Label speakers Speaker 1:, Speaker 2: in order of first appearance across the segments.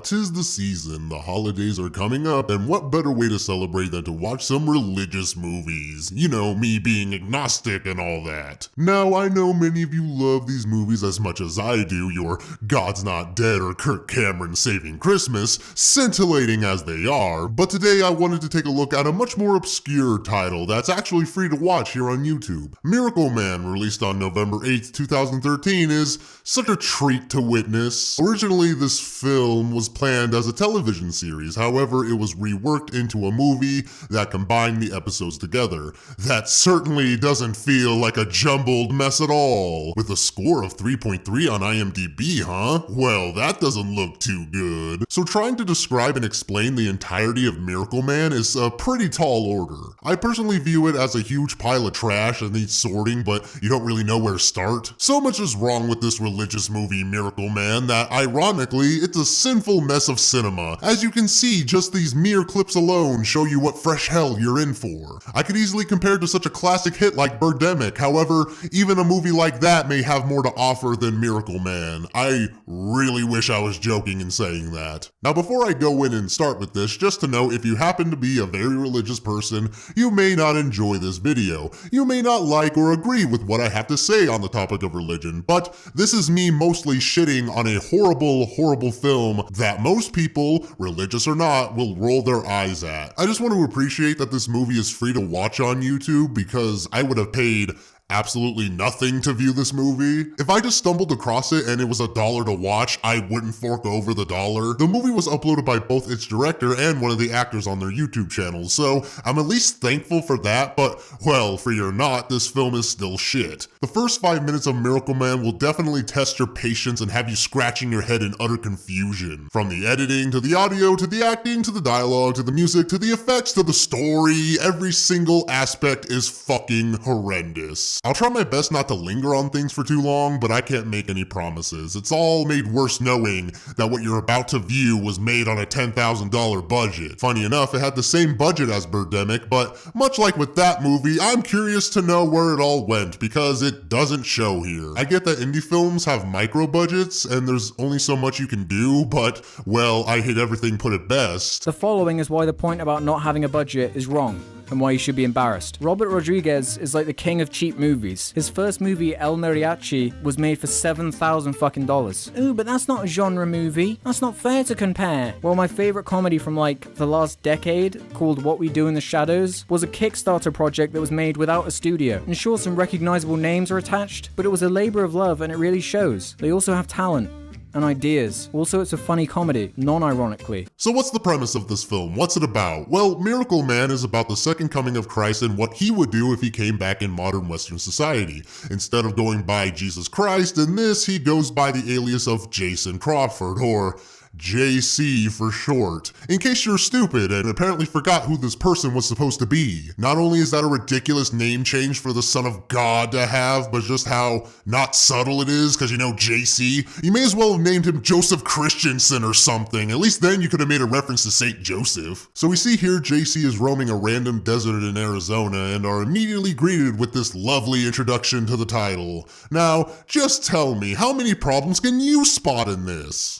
Speaker 1: 'Tis the season, the holidays are coming up, and what better way to celebrate than to watch some religious movies? You know, me being agnostic and all that. Now, I know many of you love these movies as much as I do, your God's Not Dead or Kirk Cameron Saving Christmas, scintillating as they are, but today I wanted to take a look at a much more obscure title that's actually free to watch here on YouTube. Miracle Man, released on November 8th, 2013, is such a treat to witness. Originally, this film was planned as a television series, however, it was reworked into a movie that combined the episodes together. That certainly doesn't feel like a jumbled mess at all. With a score of 3.3 on IMDb, huh? Well, that doesn't look too good. So trying to describe and explain the entirety of Miracle Man is a pretty tall order. I personally view it as a huge pile of trash that needs sorting, but you don't really know where to start. So much is wrong with this religious movie Miracle Man that, ironically, it's a sinful mess of cinema. As you can see, just these mere clips alone show you what fresh hell you're in for. I could easily compare it to such a classic hit like Birdemic, however, even a movie like that may have more to offer than Miracle Man. I really wish I was joking in saying that. Now before I go in and start with this, just to note, if you happen to be a very religious person, you may not enjoy this video. You may not like or agree with what I have to say on the topic of religion, but this is me mostly shitting on a horrible, horrible film that most people, religious or not, will roll their eyes at. I just want to appreciate that this movie is free to watch on YouTube because I would have paid absolutely nothing to view this movie. If I just stumbled across it and it was $1 to watch, I wouldn't fork over the $1. The movie was uploaded by both its director and one of the actors on their YouTube channels, so I'm at least thankful for that, but, well, free or not, this film is still shit. The first 5 minutes of Miracle Man will definitely test your patience and have you scratching your head in utter confusion. From the editing, to the audio, to the acting, to the dialogue, to the music, to the effects, to the story, every single aspect is fucking horrendous. I'll try my best not to linger on things for too long, but I can't make any promises. It's all made worse knowing that what you're about to view was made on a $10,000 budget. Funny enough, it had the same budget as Birdemic, but much like with that movie, I'm curious to know where it all went because it doesn't show here. I get that indie films have micro budgets and there's only so much you can do, but, well, I hate everything put it best.
Speaker 2: The following is why the point about not having a budget is wrong, and why you should be embarrassed. Robert Rodriguez is like the king of cheap movies. His first movie, El Mariachi, was made for $7,000. Ooh, but that's not a genre movie. That's not fair to compare. Well, my favorite comedy from like the last decade, called What We Do in the Shadows, was a Kickstarter project that was made without a studio. And sure, some recognizable names are attached, but it was a labor of love and it really shows. They also have talent and ideas. Also, it's a funny comedy, non-ironically.
Speaker 1: So what's the premise of this film? What's it about? Well, Miracle Man is about the second coming of Christ and what he would do if he came back in modern Western society. Instead of going by Jesus Christ, in this, he goes by the alias of Jason Crawford, or JC for short. In case you're stupid and apparently forgot who this person was supposed to be. Not only is that a ridiculous name change for the Son of God to have, but just how not subtle it is, because you know JC. You may as well have named him Joseph Christensen or something. At least then you could have made a reference to Saint Joseph. So we see here JC is roaming a random desert in Arizona and are immediately greeted with this lovely introduction to the title. Now, just tell me, how many problems can you spot in this?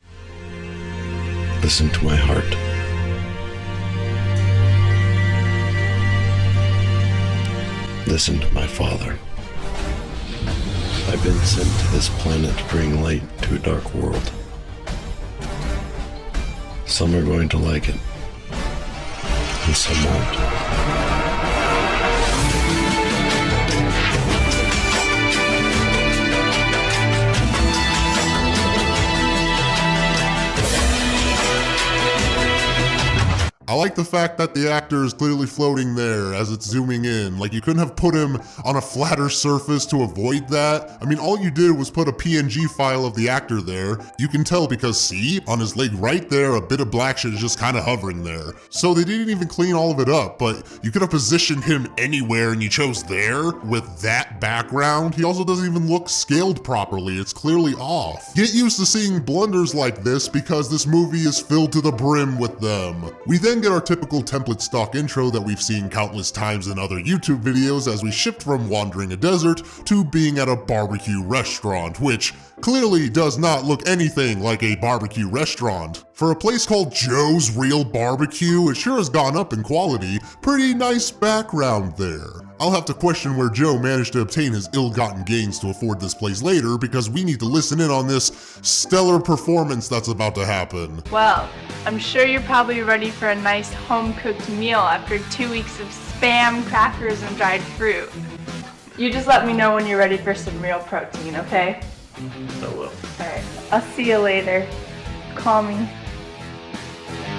Speaker 3: Listen to my heart. Listen to my Father. I've been sent to this planet to bring light to a dark world. Some are going to like it, and some won't.
Speaker 1: I like the fact that the actor is clearly floating there as it's zooming in. Like, you couldn't have put him on a flatter surface to avoid that. I mean, all you did was put a PNG file of the actor there. You can tell because, see, on his leg right there, a bit of black shit is just kind of hovering there. So they didn't even clean all of it up, but you could have positioned him anywhere and you chose there with that background. He also doesn't even look scaled properly. It's clearly off. Get used to seeing blunders like this because this movie is filled to the brim with them. We then then get our typical template stock intro that we've seen countless times in other YouTube videos as we shift from wandering a desert to being at a barbecue restaurant, which clearly does not look anything like a barbecue restaurant. For a place called Joe's Real Barbecue, it sure has gone up in quality. Pretty nice background there. I'll have to question where Joe managed to obtain his ill-gotten gains to afford this place later, because we need to listen in on this stellar performance that's about to happen.
Speaker 4: Well, I'm sure you're probably ready for a nice home-cooked meal after 2 weeks of Spam, crackers, and dried fruit. You just let me know when you're ready for some real protein, okay?
Speaker 3: I will.
Speaker 4: Alright, I'll see you later. Call me.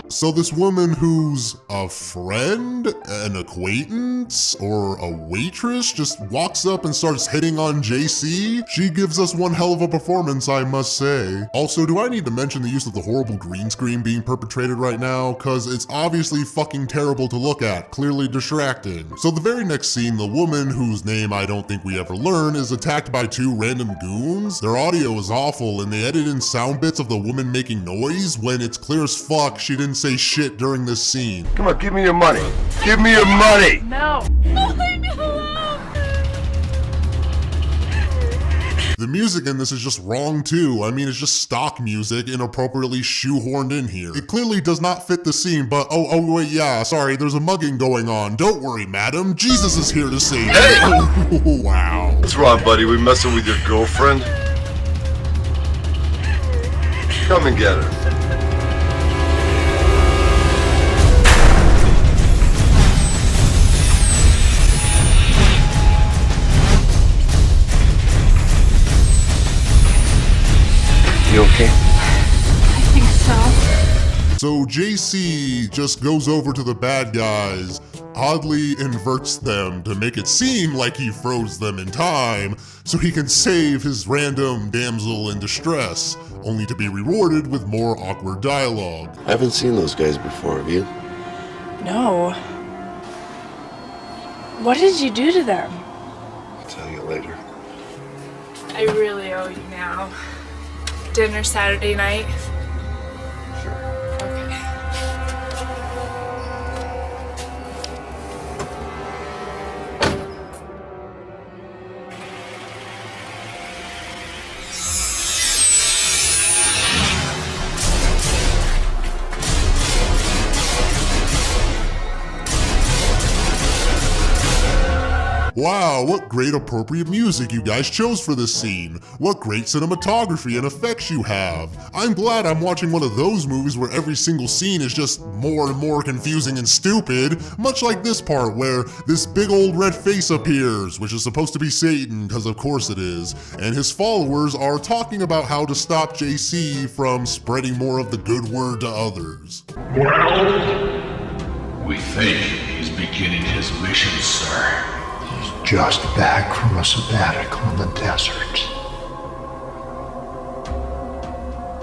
Speaker 1: So this woman who's a friend, an acquaintance, or a waitress just walks up and starts hitting on JC? She gives us one hell of a performance, I must say. Also, do I need to mention the use of the horrible green screen being perpetrated right now? Cause it's obviously fucking terrible to look at, clearly distracting. So the very next scene, the woman, whose name I don't think we ever learn, is attacked by two random goons. Their audio is awful and they edit in sound bits of the woman making noise when it's clear as fuck she didn't say shit during this scene.
Speaker 5: Come on, give me your money. Give me your money.
Speaker 4: No.
Speaker 1: The music in this is just wrong too. I mean, it's just stock music inappropriately shoehorned in here. It clearly does not fit the scene, but oh wait, yeah, sorry, there's a mugging going on. Don't worry, madam. Jesus is here to save you.
Speaker 5: Hey!
Speaker 1: Wow.
Speaker 5: What's wrong, buddy? We messing with your girlfriend? Come and get her. You okay?
Speaker 4: I think so.
Speaker 1: So JC just goes over to the bad guys, oddly inverts them to make it seem like he froze them in time so he can save his random damsel in distress, only to be rewarded with more awkward dialogue.
Speaker 3: I haven't seen those guys before, have you?
Speaker 6: No. What did you do to them?
Speaker 3: I'll tell you later.
Speaker 6: I really owe you now. Dinner Saturday night?
Speaker 3: Sure.
Speaker 6: Okay.
Speaker 1: Wow, what great appropriate music you guys chose for this scene. What great cinematography and effects you have. I'm glad I'm watching one of those movies where every single scene is just more and more confusing and stupid, much like this part where this big old red face appears, which is supposed to be Satan, because of course it is, and his followers are talking about how to stop JC from spreading more of the good word to others.
Speaker 7: Well, we think he's beginning his mission, sir.
Speaker 8: Just back from a sabbatical in the desert.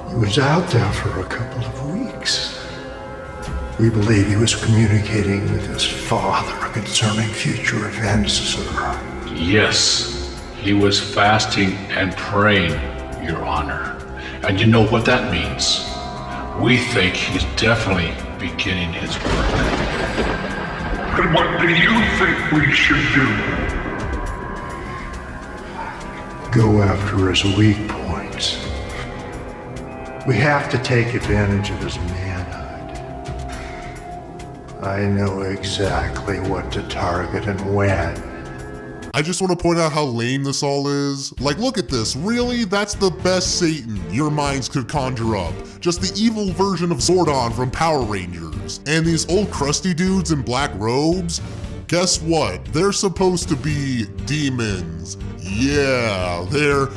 Speaker 8: He was out there for a couple of weeks. We believe he was communicating with his father concerning future events, sir.
Speaker 7: Yes, he was fasting and praying, Your Honor. And you know what that means. We think he's definitely beginning his work.
Speaker 9: And what do you think we should do?
Speaker 8: Go after his weak points. We have to take advantage of his manhood. I know exactly what to target and when.
Speaker 1: I just want to point out how lame this all is. Like, look at this. Really? That's the best Satan your minds could conjure up. Just the evil version of Zordon from Power Rangers. And these old crusty dudes in black robes? Guess what? They're supposed to be demons. Yeah, they're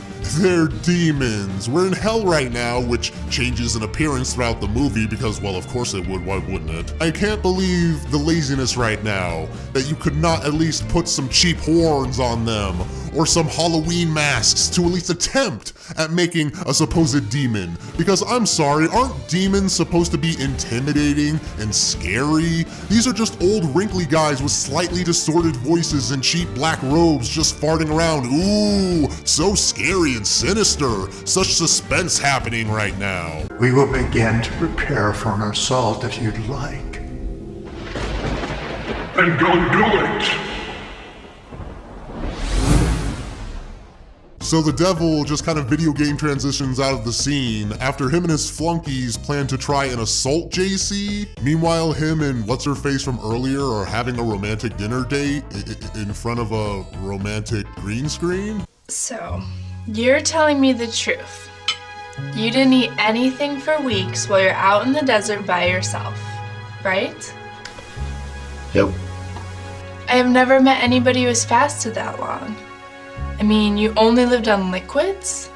Speaker 1: demons. We're in hell right now, which changes in appearance throughout the movie because, well, of course it would, why wouldn't it? I can't believe the laziness right now, that you could not at least put some cheap horns on them, or some Halloween masks to at least attempt at making a supposed demon. Because I'm sorry, aren't demons supposed to be intimidating and scary? These are just old wrinkly guys with slightly distorted voices and cheap black robes just farting around. Ooh, so scary and sinister. Such suspense happening right now.
Speaker 8: We will begin to prepare for an assault if you'd like.
Speaker 9: and go do it.
Speaker 1: So the devil just kind of video game transitions out of the scene after him and his flunkies plan to try and assault JC. Meanwhile, him and what's-her-face from earlier are having a romantic dinner date in front of a romantic green screen.
Speaker 6: So, you're telling me the truth. You didn't eat anything for weeks while you're out in the desert by yourself, right?
Speaker 3: Yep.
Speaker 6: I have never met anybody who has fasted that long. I mean, you only lived on liquids?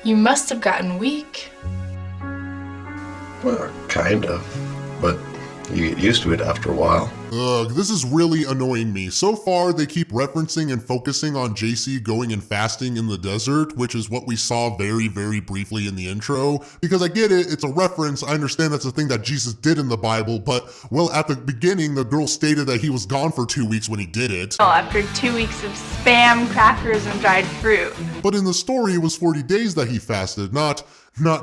Speaker 6: You must have gotten weak.
Speaker 3: Well, kind of. But you get used to it after a while.
Speaker 1: Ugh, this is really annoying me. So far, they keep referencing and focusing on JC going and fasting in the desert, which is what we saw very, very briefly in the intro. Because I get it, it's a reference, I understand that's a thing that Jesus did in the Bible, but, well, at the beginning, the girl stated that he was gone for 2 weeks when he did it.
Speaker 4: After 2 weeks of Spam, crackers, and dried fruit.
Speaker 1: But in the story, it was 40 days that he fasted, not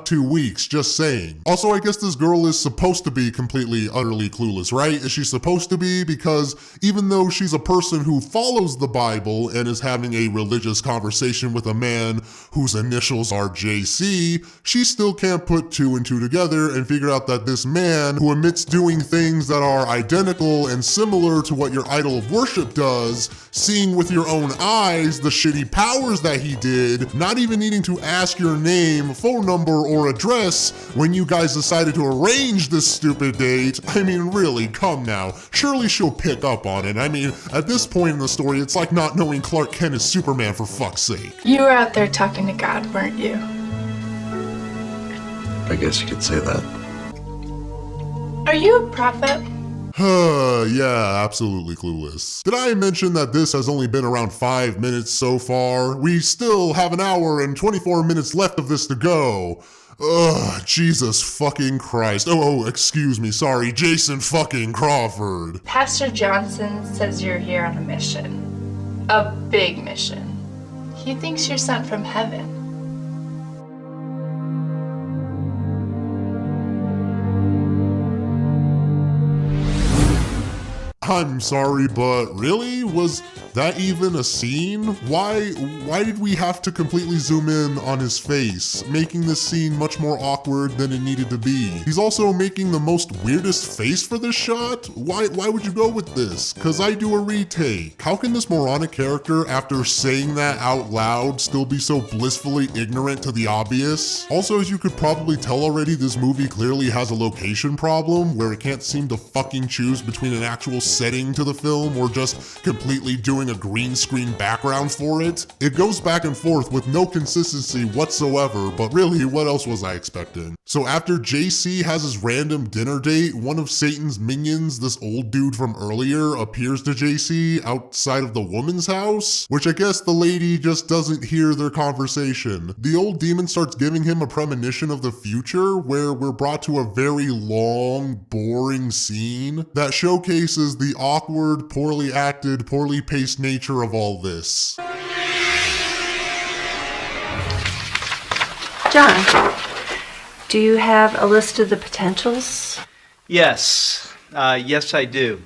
Speaker 1: 2 weeks, just saying. Also, I guess this girl is supposed to be completely, utterly clueless, right? Is she supposed to be? Because even though she's a person who follows the Bible and is having a religious conversation with a man whose initials are JC, she still can't put 2 and 2 together and figure out that this man who admits doing things that are identical and similar to what your idol of worship does, seeing with your own eyes the shitty powers that he did, not even needing to ask your name, phone number, or address when you guys decided to arrange this stupid date. I mean, really, come now. Surely she'll pick up on it. I mean, at this point in the story, it's like not knowing Clark Kent is Superman, for fuck's sake.
Speaker 6: You were out there talking to God, weren't you?
Speaker 3: I guess you could say that.
Speaker 6: Are you a prophet?
Speaker 1: Yeah, absolutely clueless. Did I mention that this has only been around 5 minutes so far? We still have an hour and 24 minutes left of this to go. Ugh, Jesus fucking Christ. Oh, excuse me, sorry, Jason fucking Crawford.
Speaker 6: Pastor Johnson says you're here on a mission. A big mission. He thinks you're sent from heaven.
Speaker 1: I'm sorry, but really? Was that even a scene? Why did we have to completely zoom in on his face, making this scene much more awkward than it needed to be? He's also making the most weirdest face for this shot? Why would you go with this? Cause I do a retake. How can this moronic character, after saying that out loud, still be so blissfully ignorant to the obvious? Also, as you could probably tell already, this movie clearly has a location problem where it can't seem to fucking choose between an actual setting to the film or just completely doing a green screen background for it. It goes back and forth with no consistency whatsoever, but really, what else was I expecting? So after JC has his random dinner date, one of Satan's minions, this old dude from earlier, appears to JC outside of the woman's house, which I guess the lady just doesn't hear their conversation. The old demon starts giving him a premonition of the future, where we're brought to a very long, boring scene that showcases the awkward, poorly acted, poorly paced nature of all this.
Speaker 10: John, do you have a list of the potentials?
Speaker 11: Yes. Yes, I do.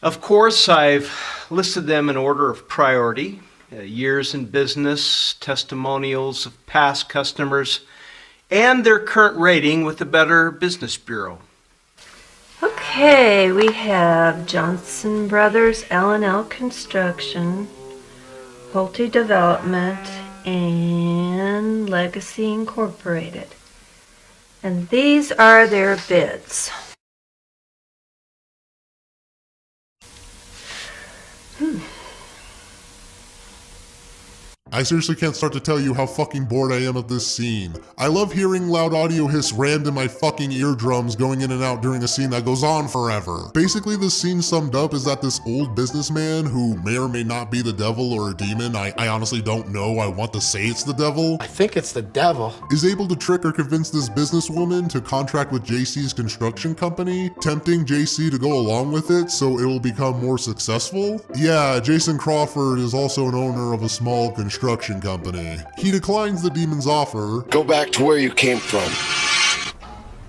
Speaker 11: Of course, I've listed them in order of priority. Years in business, testimonials of past customers, and their current rating with the Better Business Bureau.
Speaker 10: Okay, we have Johnson Brothers, L&L Construction, Pulte Development, and Legacy Incorporated. And these are their bids.
Speaker 1: I seriously can't start to tell you how fucking bored I am of this scene. I love hearing loud audio hiss rammed in my fucking eardrums going in and out during a scene that goes on forever. Basically, the scene summed up is that this old businessman, who may or may not be the devil or a demon, I honestly don't know, I want to say it's the devil.
Speaker 12: I think it's the devil.
Speaker 1: Is able to trick or convince this businesswoman to contract with JC's construction company, tempting JC to go along with it so it will become more successful. Yeah, Jason Crawford is also an owner of a small construction company. He declines the demon's offer.
Speaker 3: Go back to where you came from.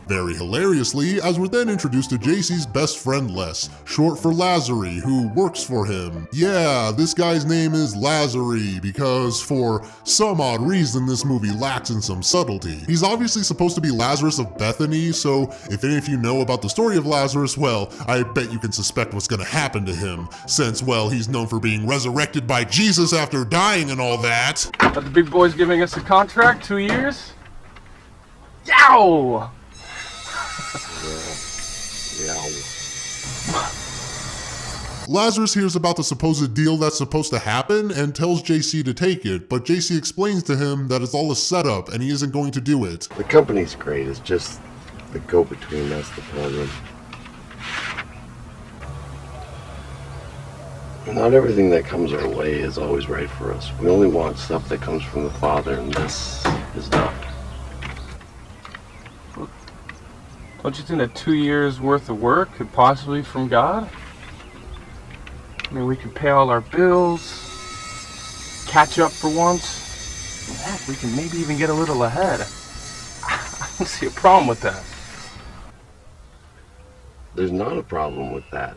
Speaker 1: Very hilariously, as we're then introduced to JC's best friend Les, short for Lazary, who works for him. Yeah, this guy's name is Lazary because for some odd reason this movie lacks in some subtlety. He's obviously supposed to be Lazarus of Bethany, so if any of you know about the story of Lazarus, well, I bet you can suspect what's gonna happen to him, since, well, he's known for being resurrected by Jesus after dying and all that.
Speaker 12: Are the big boys giving us a contract? 2 years? Yow!
Speaker 1: Lazarus hears about the supposed deal that's supposed to happen and tells JC to take it, but JC explains to him that it's all a setup and he isn't going to do it.
Speaker 3: The company's great, it's just the go-between that's the problem. Not everything that comes our way is always right for us. We only want stuff that comes from the Father, and this is not.
Speaker 12: Don't you think that 2 years worth of work could possibly be from God? I mean, we could pay all our bills, catch up for once. Heck, we can maybe even get a little ahead. I don't see a problem with that.
Speaker 3: There's not a problem with that.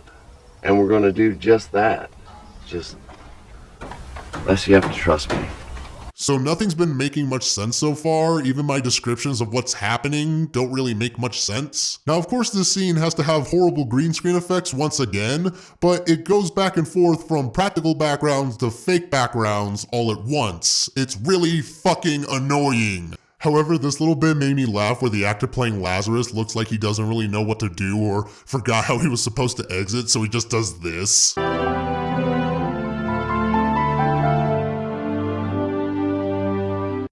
Speaker 3: And we're going to do just that. Just, unless you have to trust me.
Speaker 1: So nothing's been making much sense so far. Even my descriptions of what's happening don't really make much sense. Now, of course, this scene has to have horrible green screen effects once again, but it goes back and forth from practical backgrounds to fake backgrounds all at once. It's really fucking annoying. However, this little bit made me laugh where the actor playing Lazarus looks like he doesn't really know what to do or forgot how he was supposed to exit, so he just does this.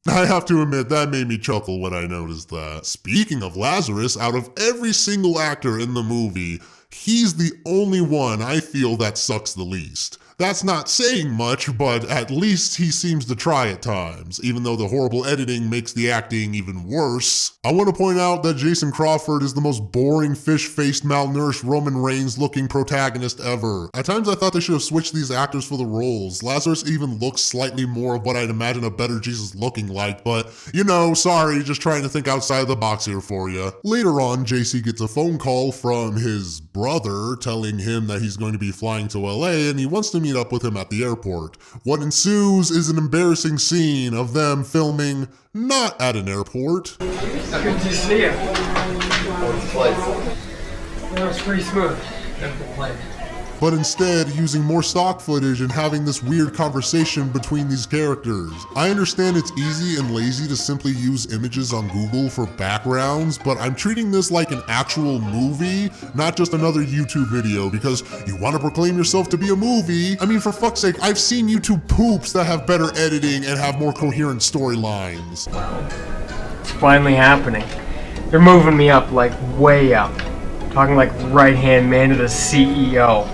Speaker 1: I have to admit, that made me chuckle when I noticed that. Speaking of Lazarus, out of every single actor in the movie, he's the only one I feel that sucks the least. That's not saying much, but at least he seems to try at times, even though the horrible editing makes the acting even worse. I want to point out that Jason Crawford is the most boring, fish-faced, malnourished Roman Reigns-looking protagonist ever. At times I thought they should have switched these actors for the roles. Lazarus even looks slightly more of what I'd imagine a better Jesus looking like, but you know, sorry, just trying to think outside the box here for you. Later on, JC gets a phone call from his brother telling him that he's going to be flying to LA and he wants to meet up with him at the airport. What ensues is an embarrassing scene of them filming not at an airport.
Speaker 13: Good to see you. That was pretty smooth. Never complained.
Speaker 1: But instead using more stock footage and having this weird conversation between these characters. I understand it's easy and lazy to simply use images on Google for backgrounds, but I'm treating this like an actual movie, not just another YouTube video, because you want to proclaim yourself to be a movie. I mean, for fuck's sake, I've seen YouTube poops that have better editing and have more coherent storylines.
Speaker 13: It's finally happening. They're moving me up, like way up. Talking like right-hand man to the CEO.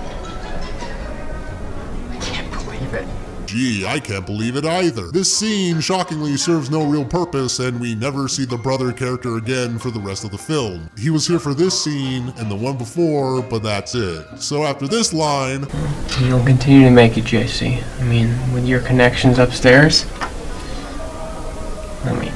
Speaker 1: Gee, I can't believe it either. This scene, shockingly, serves no real purpose, and we never see the brother character again for the rest of the film. He was here for this scene and the one before, but that's it. So after this line...
Speaker 13: You'll continue to make it, JC. I mean, with your connections upstairs? I mean,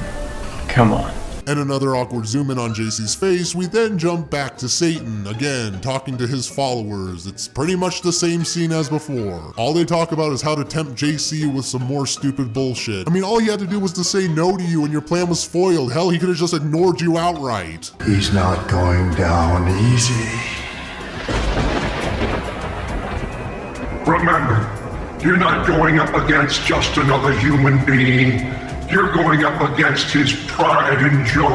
Speaker 13: come on.
Speaker 1: And another awkward zoom in on JC's face, we then jump back to Satan, again, talking to his followers. It's pretty much the same scene as before. All they talk about is how to tempt JC with some more stupid bullshit. I mean, all he had to do was to say no to you and your plan was foiled. Hell, he could have just ignored you outright.
Speaker 8: He's not going down easy.
Speaker 9: Remember, you're not going up against just another human being. You're going up against his pride and joy.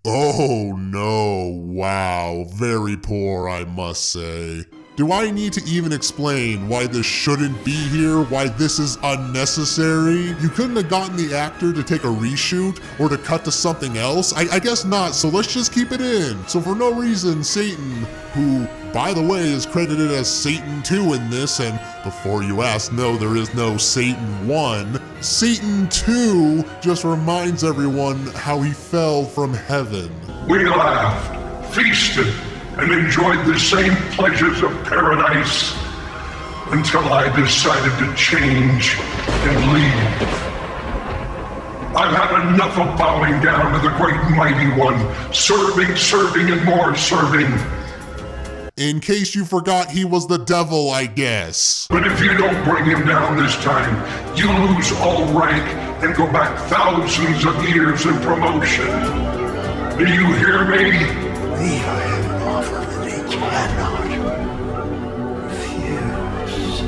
Speaker 1: Oh no, wow, very poor, I must say. Do I need to even explain why this shouldn't be here, why this is unnecessary? You couldn't have gotten the actor to take a reshoot or to cut to something else? I guess not, so let's just keep it in. So for no reason, Satan, who, by the way, is credited as Satan 2 in this, and before you ask, no, there is no Satan 1. Satan 2 just reminds everyone how he fell from heaven.
Speaker 9: We laughed, feasted, and enjoyed the same pleasures of paradise until I decided to change and leave. I've had enough of bowing down to the great mighty one. Serving, and more serving.
Speaker 1: In case you forgot, he was the devil, I guess.
Speaker 9: But if you don't bring him down this time, you lose all rank and go back thousands of years in promotion. Do you hear me?
Speaker 8: We have an offer that he cannot refuse.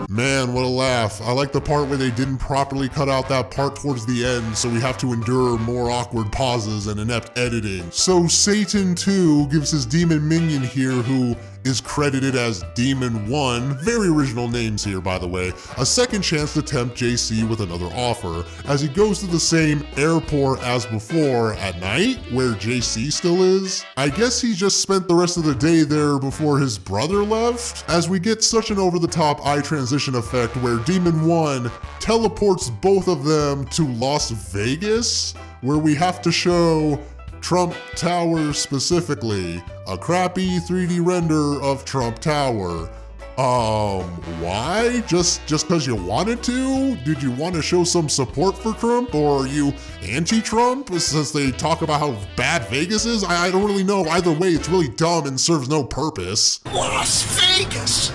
Speaker 1: Man, what a laugh. I like the part where they didn't properly cut out that part towards the end, so we have to endure more awkward pauses and inept editing. So Satan 2 gives his demon minion here, who is credited as Demon 1, very original names here by the way, a second chance to tempt JC with another offer, as he goes to the same airport as before at night, where JC still is. I guess he just spent the rest of the day there before his brother left, as we get such an over-the-top eye transition effect where Demon 1 teleports both of them to Las Vegas, where we have to show Trump Tower specifically, a crappy 3D render of Trump Tower. Why? Just because you wanted to? Did you want to show some support for Trump, or are you anti-Trump since they talk about how bad Vegas is? I don't really know. Either way, it's really dumb and serves no purpose.
Speaker 14: Las Vegas!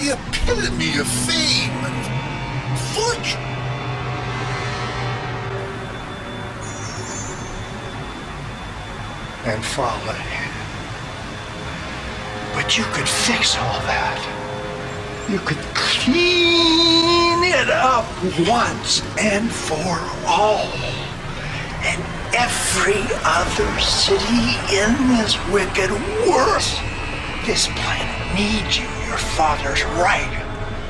Speaker 14: The epitome of fame and fortune!
Speaker 8: And folly. But you could fix all that. You could clean it up once and for all. And every other city in this wicked world. This planet needs you. Your father's right.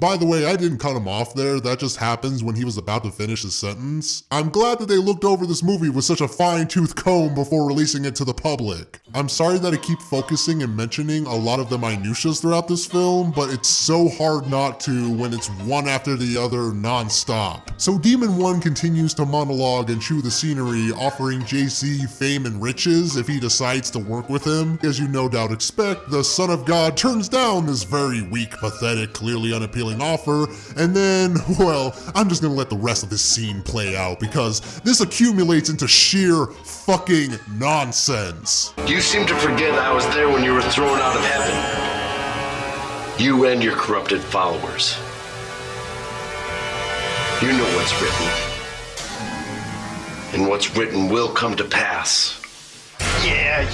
Speaker 1: By the way, I didn't cut him off there. That just happens when he was about to finish his sentence. I'm glad that they looked over this movie with such a fine-tooth comb before releasing it to the public. I'm sorry that I keep focusing and mentioning a lot of the minutiae throughout this film, but it's so hard not to when it's one after the other non-stop. So Demon 1 continues to monologue and chew the scenery, offering JC fame and riches if he decides to work with him. As you no doubt expect, the Son of God turns down this very weak, pathetic, clearly unappealing offer, and then, well, I'm just gonna let the rest of this scene play out because this accumulates into sheer fucking nonsense.
Speaker 3: You seem to forget I was there when you were thrown out of heaven. You and your corrupted followers. You know what's written. And what's written will come to pass.
Speaker 8: Yeah,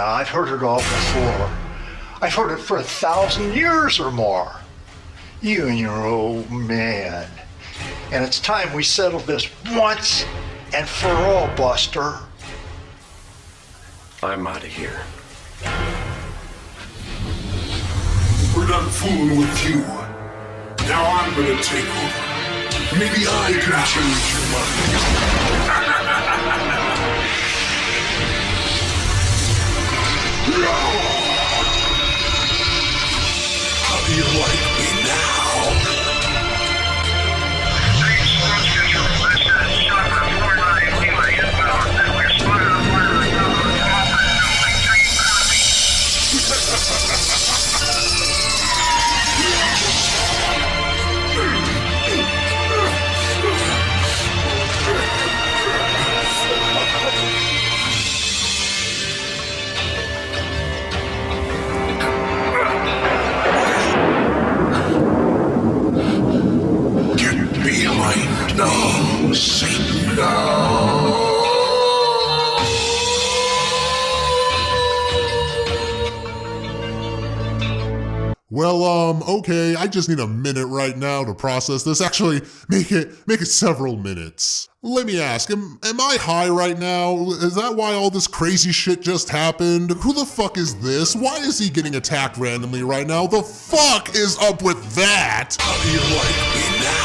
Speaker 8: I've heard it all before. I've heard it for 1,000 years or more. You and your old man. And it's time we settle this once and for all, Buster.
Speaker 3: I'm out of here.
Speaker 14: We're done fooling with you. Now I'm gonna take over. Maybe I can change your mind. How do you like me now? No, Satan, no.
Speaker 1: Well, okay, I just need a minute right now to process this. Actually, make it several minutes. Let me ask, am I high right now? Is that why all this crazy shit just happened? Who the fuck is this? Why is he getting attacked randomly right now? The fuck is up with that?
Speaker 14: How do you like me now?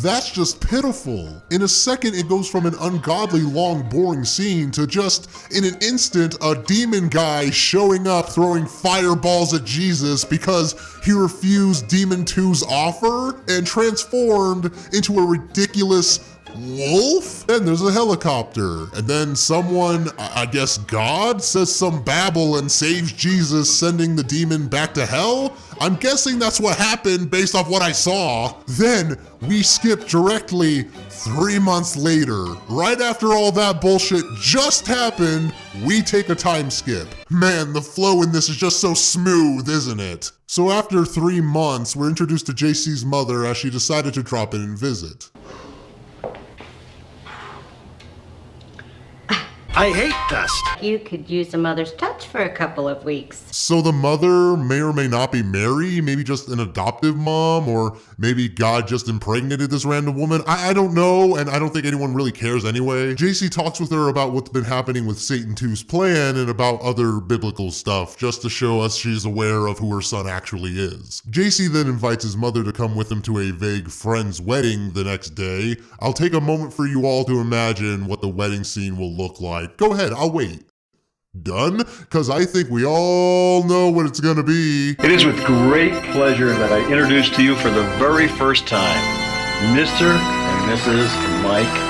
Speaker 1: That's just pitiful. In a second, it goes from an ungodly long, boring scene to just, in an instant, a demon guy showing up throwing fireballs at Jesus because he refused Demon 2's offer and transformed into a ridiculous wolf? Then there's a helicopter. And then someone, I guess God, says some babble and saves Jesus, sending the demon back to hell? I'm guessing that's what happened based off what I saw. Then we skip directly 3 months later. Right after all that bullshit just happened, we take a time skip. Man, the flow in this is just so smooth, isn't it? So after 3 months, we're introduced to JC's mother as she decided to drop in and visit.
Speaker 15: I hate dust.
Speaker 10: You could use a mother's touch for a couple of weeks.
Speaker 1: So the mother may or may not be Mary, maybe just an adoptive mom, or maybe God just impregnated this random woman. I don't know, and I don't think anyone really cares anyway. JC talks with her about what's been happening with Satan 2's plan and about other biblical stuff, just to show us she's aware of who her son actually is. JC then invites his mother to come with him to a vague friend's wedding the next day. I'll take a moment for you all to imagine what the wedding scene will look like. Go ahead, I'll wait. Done? Because I think we all know what it's gonna be.
Speaker 15: It is with great pleasure that I introduce to you for the very first time, Mr. and Mrs. Mike.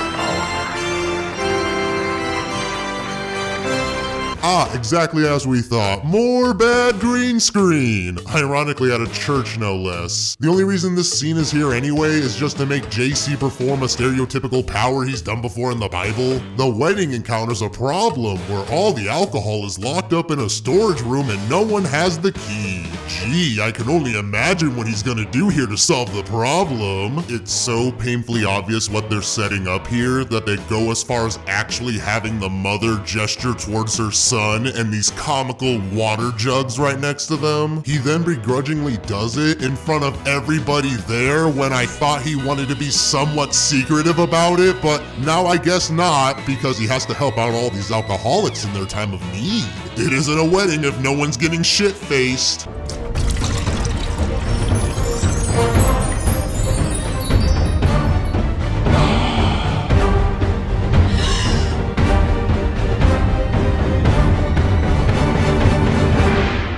Speaker 1: Ah, exactly as we thought. More bad green screen. Ironically at a church, no less. The only reason this scene is here anyway is just to make JC perform a stereotypical power he's done before in the Bible. The wedding encounters a problem where all the alcohol is locked up in a storage room and no one has the key. Gee, I can only imagine what he's gonna do here to solve the problem. It's so painfully obvious what they're setting up here that they go as far as actually having the mother gesture towards her son and these comical water jugs right next to them. He then begrudgingly does it in front of everybody there when I thought he wanted to be somewhat secretive about it, but now I guess not, because he has to help out all these alcoholics in their time of need. It isn't a wedding if no one's getting shit-faced.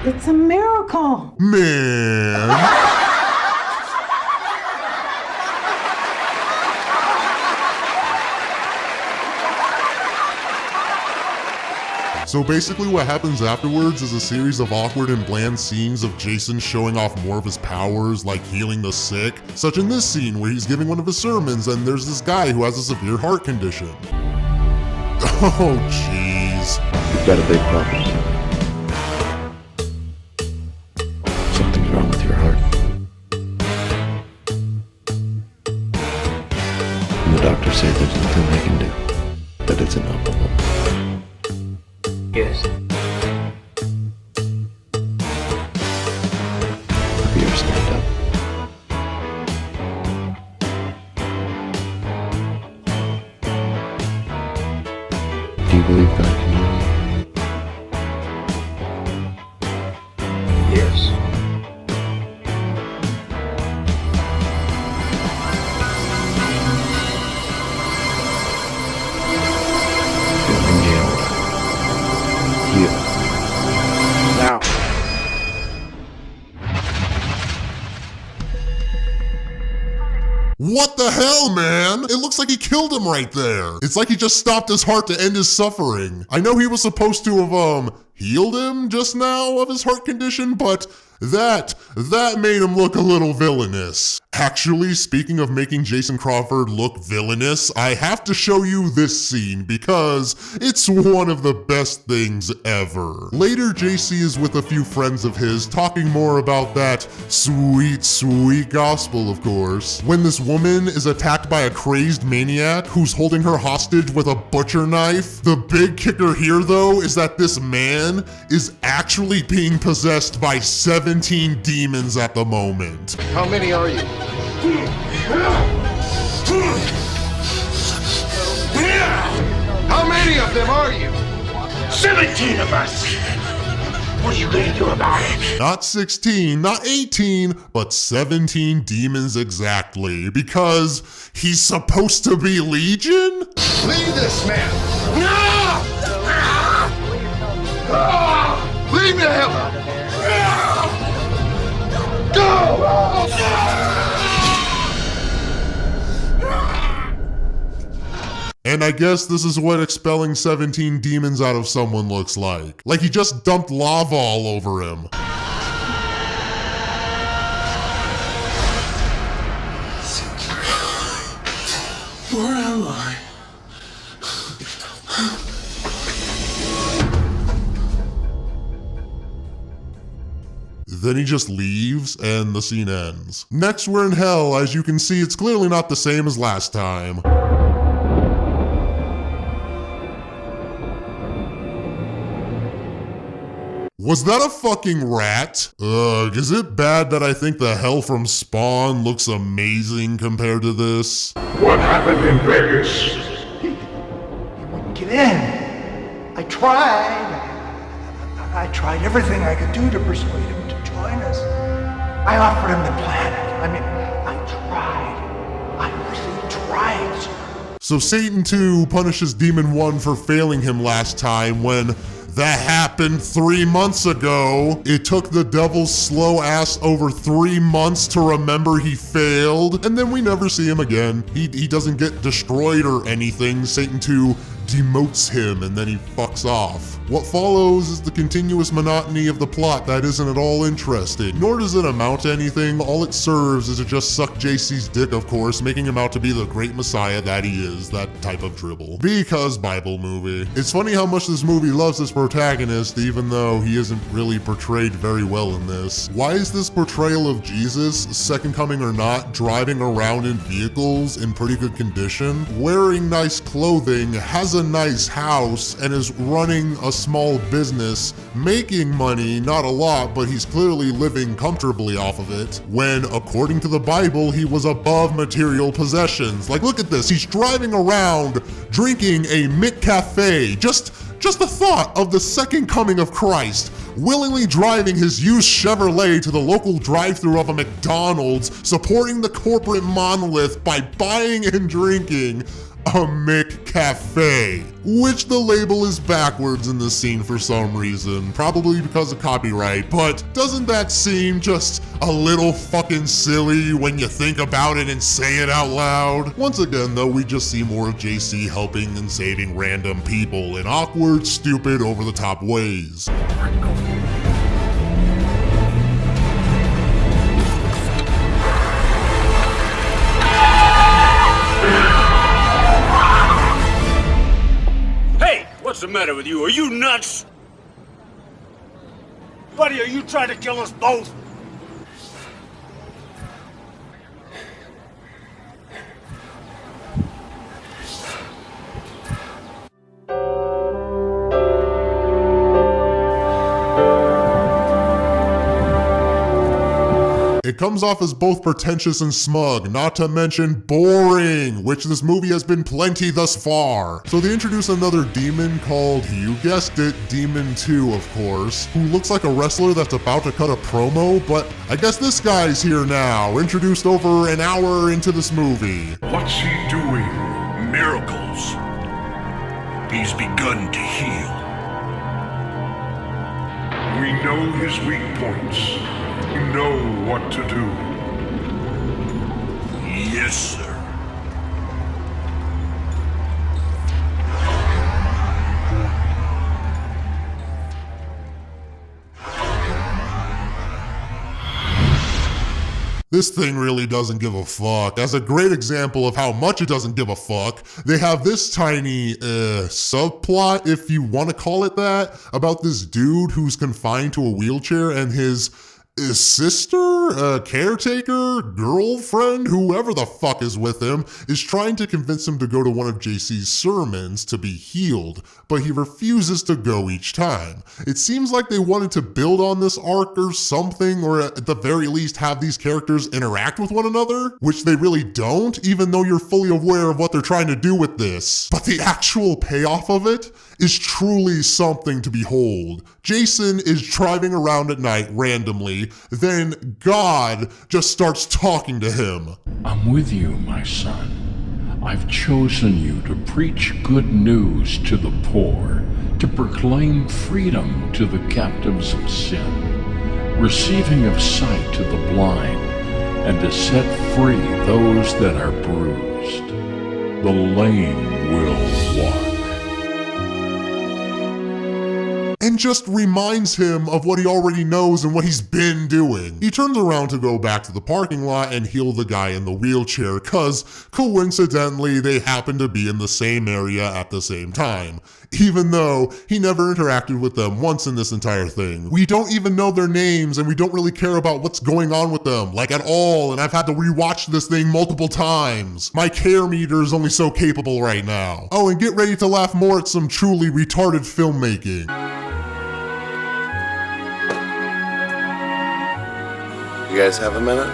Speaker 16: It's a miracle.
Speaker 1: Man. So basically what happens afterwards is a series of awkward and bland scenes of Jason showing off more of his powers, like healing the sick, such in this scene where he's giving one of his sermons and there's this guy who has a severe heart condition. Oh jeez.
Speaker 3: You've got a big problem. Something's wrong with your heart. And the doctors say there's nothing they can do, that it's inoperable.
Speaker 13: Yes.
Speaker 3: Beer, stand up. Do you believe God can heal you?
Speaker 13: Yes.
Speaker 3: Feeling healed. Heal. Now.
Speaker 1: What the hell, man? It looks like he killed him right there. It's like he just stopped his heart to end his suffering. I know he was supposed to have, healed him just now of his heart condition, but that made him look a little villainous. Actually, speaking of making Jason Crawford look villainous, I have to show you this scene because it's one of the best things ever. Later, JC is with a few friends of his talking more about that sweet, sweet gospel, of course, when this woman is attacked by a crazed maniac who's holding her hostage with a butcher knife. The big kicker here, though, is that this man is actually being possessed by 17 demons at the moment.
Speaker 8: How many are you? How many of them are you?
Speaker 14: 17 of us. What are you gonna do about it?
Speaker 1: Not 16, not 18, but 17 demons exactly, because he's supposed to be Legion?
Speaker 8: Leave this man!
Speaker 14: No!
Speaker 8: Leave him! Go!
Speaker 1: And I guess this is what expelling 17 demons out of someone looks like. Like he just dumped lava all over him.
Speaker 14: Where am I?
Speaker 1: Then he just leaves, and the scene ends. Next, we're in hell. As you can see, it's clearly not the same as last time. Was that a fucking rat? Ugh, is it bad that I think the hell from Spawn looks amazing compared to this?
Speaker 9: What happened in Vegas?
Speaker 8: He wouldn't get in. I tried. I tried everything I could do to persuade him to join us. I offered him the planet. I mean, I tried. I really tried, sir.
Speaker 1: So Satan 2 punishes Demon 1 for failing him last time when that happened 3 months ago. It took the devil's slow ass over 3 months to remember he failed, and then we never see him again. He doesn't get destroyed or anything. Satan 2 demotes him and then he fucks off. What follows is the continuous monotony of the plot that isn't at all interesting, nor does it amount to anything. All it serves is to just suck JC's dick, of course, making him out to be the great messiah that he is, that type of dribble. Because Bible movie. It's funny how much this movie loves its protagonist, even though he isn't really portrayed very well in this. Why is this portrayal of Jesus, second coming or not, driving around in vehicles in pretty good condition, wearing nice clothing, has a nice house, and is running a small business, making money, not a lot, but he's clearly living comfortably off of it, when according to the Bible, he was above material possessions. Like, look at this, he's driving around drinking a McCafe. Just the thought of the second coming of Christ, willingly driving his used Chevrolet to the local drive-thru of a McDonald's, supporting the corporate monolith by buying and drinking a McCafe, which the label is backwards in this scene for some reason, probably because of copyright, but doesn't that seem just a little fucking silly when you think about it and say it out loud? Once again though, we just see more of JC helping and saving random people in awkward, stupid, over-the-top ways.
Speaker 17: What's the matter with you? Are you nuts? Buddy, are you trying to kill us both?
Speaker 1: It comes off as both pretentious and smug, not to mention boring, which this movie has been plenty thus far. So they introduce another demon called, you guessed it, Demon 2, of course, who looks like a wrestler that's about to cut a promo, but I guess this guy's here now, introduced over an hour into this movie.
Speaker 14: What's he doing? Miracles. He's begun to heal. We know his weak points. We know what to do. Yes, sir.
Speaker 1: This thing really doesn't give a fuck. As a great example of how much it doesn't give a fuck, they have this tiny subplot, if you want to call it that, about this dude who's confined to a wheelchair and his sister, caretaker, girlfriend, whoever the fuck is with him, is trying to convince him to go to one of JC's sermons to be healed, but he refuses to go each time. It seems like they wanted to build on this arc or something, or at the very least have these characters interact with one another, which they really don't, even though you're fully aware of what they're trying to do with this. But the actual payoff of it is truly something to behold. Jason is driving around at night randomly, then God just starts talking to him.
Speaker 18: I'm with you, my son. I've chosen you to preach good news to the poor, to proclaim freedom to the captives of sin, receiving of sight to the blind, and to set free those that are bruised, the lame will walk.
Speaker 1: And just reminds him of what he already knows and what he's been doing. He turns around to go back to the parking lot and heal the guy in the wheelchair, cause coincidentally they happen to be in the same area at the same time, even though he never interacted with them once in this entire thing. We don't even know their names and we don't really care about what's going on with them, like at all, and I've had to rewatch this thing multiple times. My care meter is only so capable right now. Oh, and get ready to laugh more at some truly retarded filmmaking.
Speaker 3: You guys have a minute?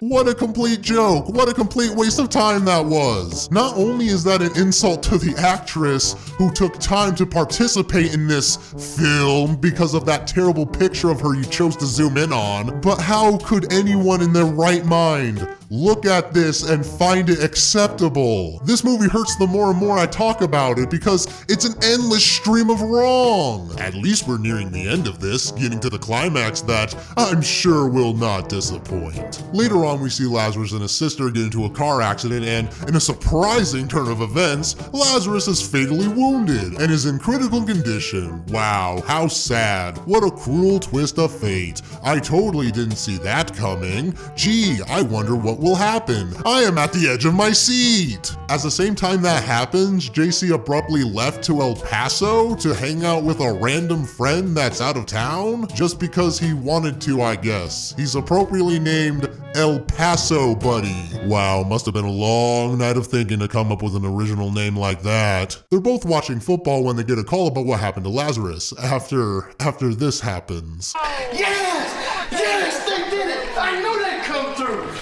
Speaker 1: What a complete joke. What a complete waste of time that was. Not only is that an insult to the actress who took time to participate in this film because of that terrible picture of her you chose to zoom in on, but how could anyone in their right mind look at this and find it acceptable? This movie hurts the more and more I talk about it because it's an endless stream of wrong. At least we're nearing the end of this, getting to the climax that I'm sure will not disappoint. Later on, we see Lazarus and his sister get into a car accident, and in a surprising turn of events, Lazarus is fatally wounded and is in critical condition. Wow, how sad. What a cruel twist of fate. I totally didn't see that coming. Gee, I wonder what will happen. I am at the edge of my seat. At the same time that happens, JC abruptly left to El Paso to hang out with a random friend that's out of town, just because he wanted to, I guess. He's appropriately named El Paso Buddy. Wow, must have been a long night of thinking to come up with an original name like that. They're both watching football when they get a call about what happened to Lazarus after this happens.
Speaker 8: Yes! Yes, they did it! I knew they'd come through!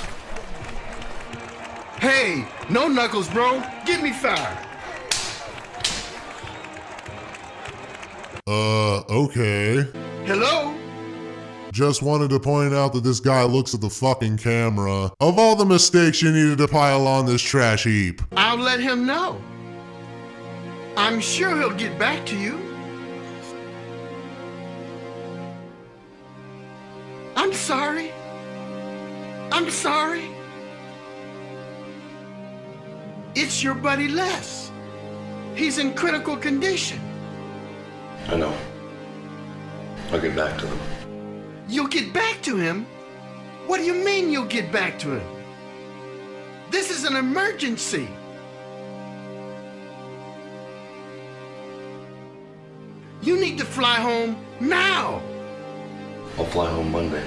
Speaker 8: Hey, no knuckles, bro. Get me fired.
Speaker 1: Okay.
Speaker 8: Hello?
Speaker 1: Just wanted to point out that this guy looks at the fucking camera. Of all the mistakes you needed to pile on this trash heap.
Speaker 8: I'll let him know. I'm sure he'll get back to you. I'm sorry. I'm sorry. It's your buddy Les. He's in critical condition.
Speaker 3: I know. I'll get back to them.
Speaker 8: You'll get back to him? What do you mean you'll get back to him? This is an emergency. You need to fly home now.
Speaker 3: I'll fly home Monday.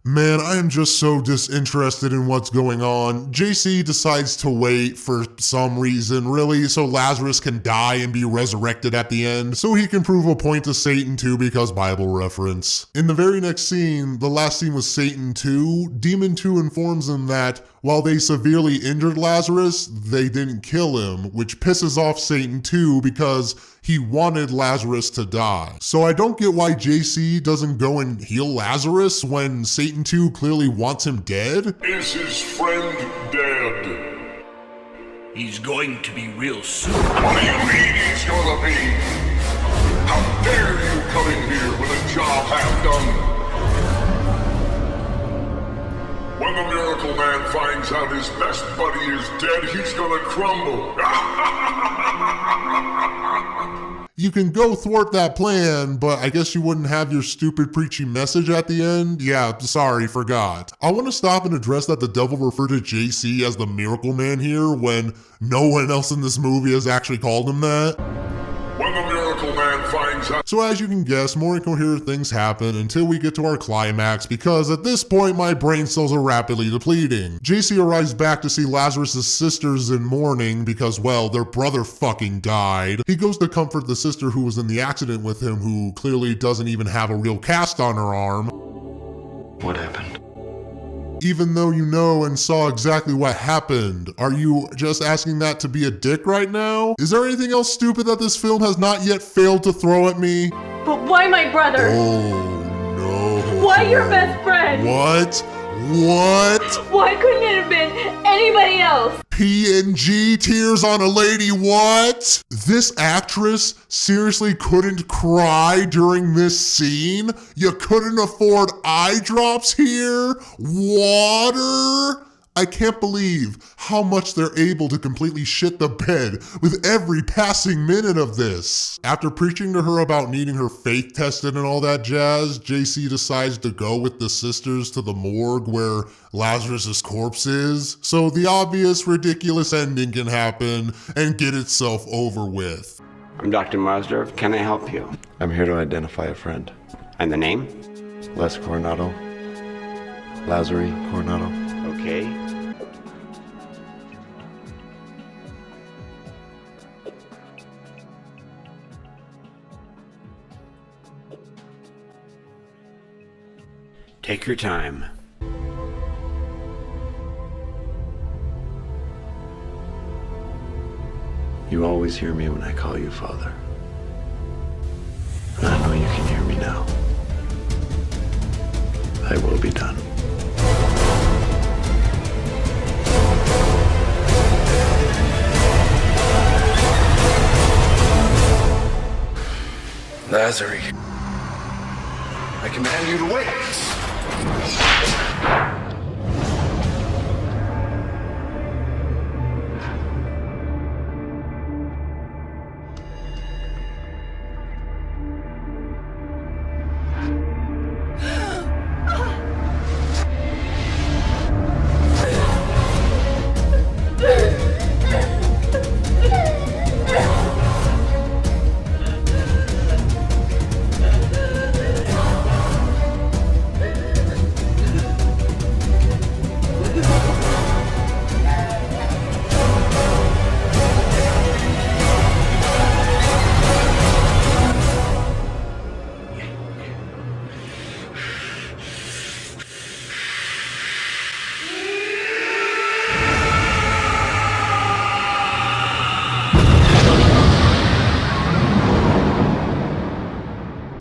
Speaker 1: Man, I am just so disinterested in what's going on. JC decides to wait for some reason, really, so Lazarus can die and be resurrected at the end, so he can prove a point to Satan too because Bible reference. In the very next scene, the last scene was Satan 2, Demon 2 informs him that while they severely injured Lazarus, they didn't kill him, which pisses off Satan 2 because he wanted Lazarus to die. So I don't get why JC doesn't go and heal Lazarus when Satan 2 clearly wants him dead.
Speaker 14: Is his friend dead?
Speaker 17: He's going to be real soon.
Speaker 14: What do you mean he's gonna be? How dare you come in here with a job half done? When the miracle man finds out his best buddy is dead, he's gonna crumble.
Speaker 1: You can go thwart that plan, but I guess you wouldn't have your stupid preachy message at the end? Yeah, sorry, forgot. I want to stop and address that the devil referred to JC as the miracle man here when no one else in this movie has actually called him that.
Speaker 14: When the miracle man finds out.
Speaker 1: So as you can guess, more incoherent things happen until we get to our climax because at this point my brain cells are rapidly depleting. JC arrives back to see Lazarus' sisters in mourning because, well, their brother fucking died. He goes to comfort the sister who was in the accident with him who clearly doesn't even have a real cast on her arm.
Speaker 3: What happened?
Speaker 1: Even though you know and saw exactly what happened, are you just asking that to be a dick right now? Is there anything else stupid that this film has not yet failed to throw at me?
Speaker 19: But why my brother?
Speaker 1: Oh no.
Speaker 19: Why your best friend?
Speaker 1: What? What?
Speaker 19: Why couldn't it have been anybody else?
Speaker 1: PNG, tears on a lady, what? This actress seriously couldn't cry during this scene? You couldn't afford eye drops here? Water? I can't believe how much they're able to completely shit the bed with every passing minute of this. After preaching to her about needing her faith tested and all that jazz, JC decides to go with the sisters to the morgue where Lazarus's corpse is, so the obvious ridiculous ending can happen and get itself over with.
Speaker 19: I'm Dr. Marsdorf. Can I help you?
Speaker 3: I'm here to identify a friend.
Speaker 19: And the name?
Speaker 3: Les Coronado. Lazari Coronado.
Speaker 19: Okay. Take your time.
Speaker 3: You always hear me when I call you Father. And I know you can hear me now. Thy will be done.
Speaker 8: Lazari, I command you to wait.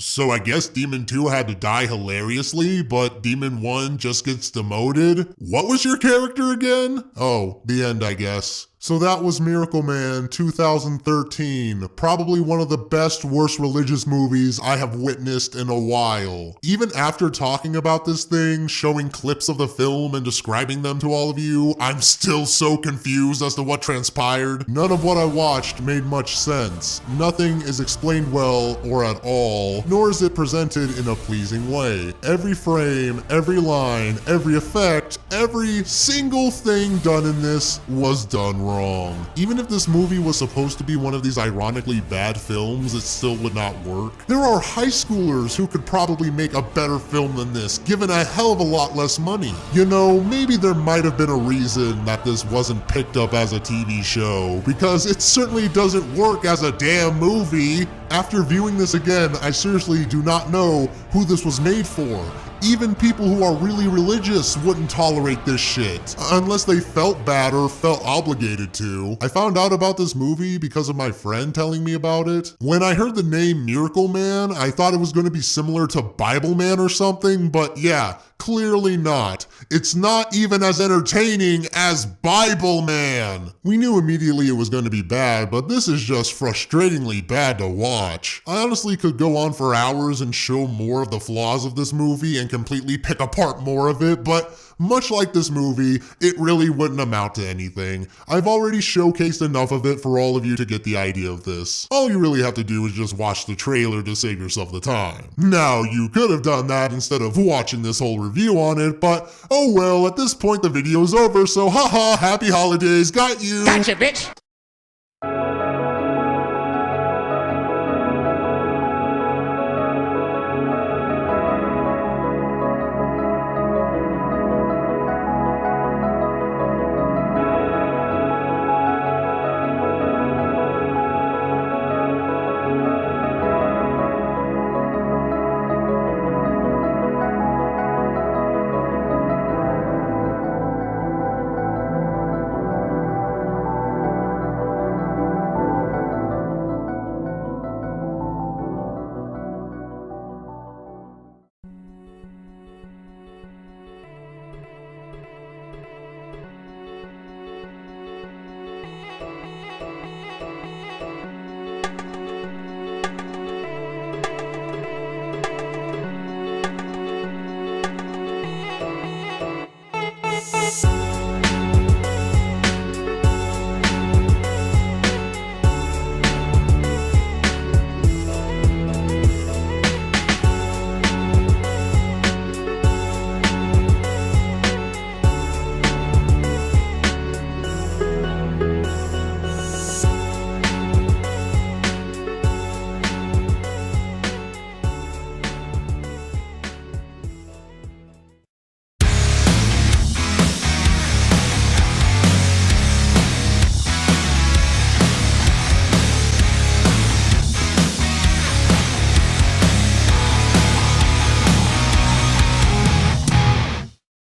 Speaker 1: So I guess Demon 2 had to die hilariously, but Demon 1 just gets demoted? What was your character again? Oh, the end, I guess. So that was Miracle Man 2013, probably one of the best, worst religious movies I have witnessed in a while. Even after talking about this thing, showing clips of the film and describing them to all of you, I'm still so confused as to what transpired. None of what I watched made much sense. Nothing is explained well or at all, nor is it presented in a pleasing way. Every frame, every line, every effect, every single thing done in this was done wrong. Even if this movie was supposed to be one of these ironically bad films, it still would not work. There are high schoolers who could probably make a better film than this, given a hell of a lot less money. You know, maybe there might have been a reason that this wasn't picked up as a TV show, because it certainly doesn't work as a damn movie. After viewing this again, I seriously do not know who this was made for. Even people who are really religious wouldn't tolerate this shit, unless they felt bad or felt obligated to. I found out about this movie because of my friend telling me about it. When I heard the name Miracle Man, I thought it was going to be similar to Bible Man or something, but yeah, clearly not. It's not even as entertaining as Bible Man. We knew immediately it was going to be bad, but this is just frustratingly bad to watch. I honestly could go on for hours and show more of the flaws of this movie and completely pick apart more of it, but much like this movie, it really wouldn't amount to anything. I've already showcased enough of it for all of you to get the idea of this. All you really have to do is just watch the trailer to save yourself the time. Now, you could have done that instead of watching this whole review on it, but oh well, at this point the video's over, so haha, happy holidays, got you!
Speaker 17: Gotcha, bitch!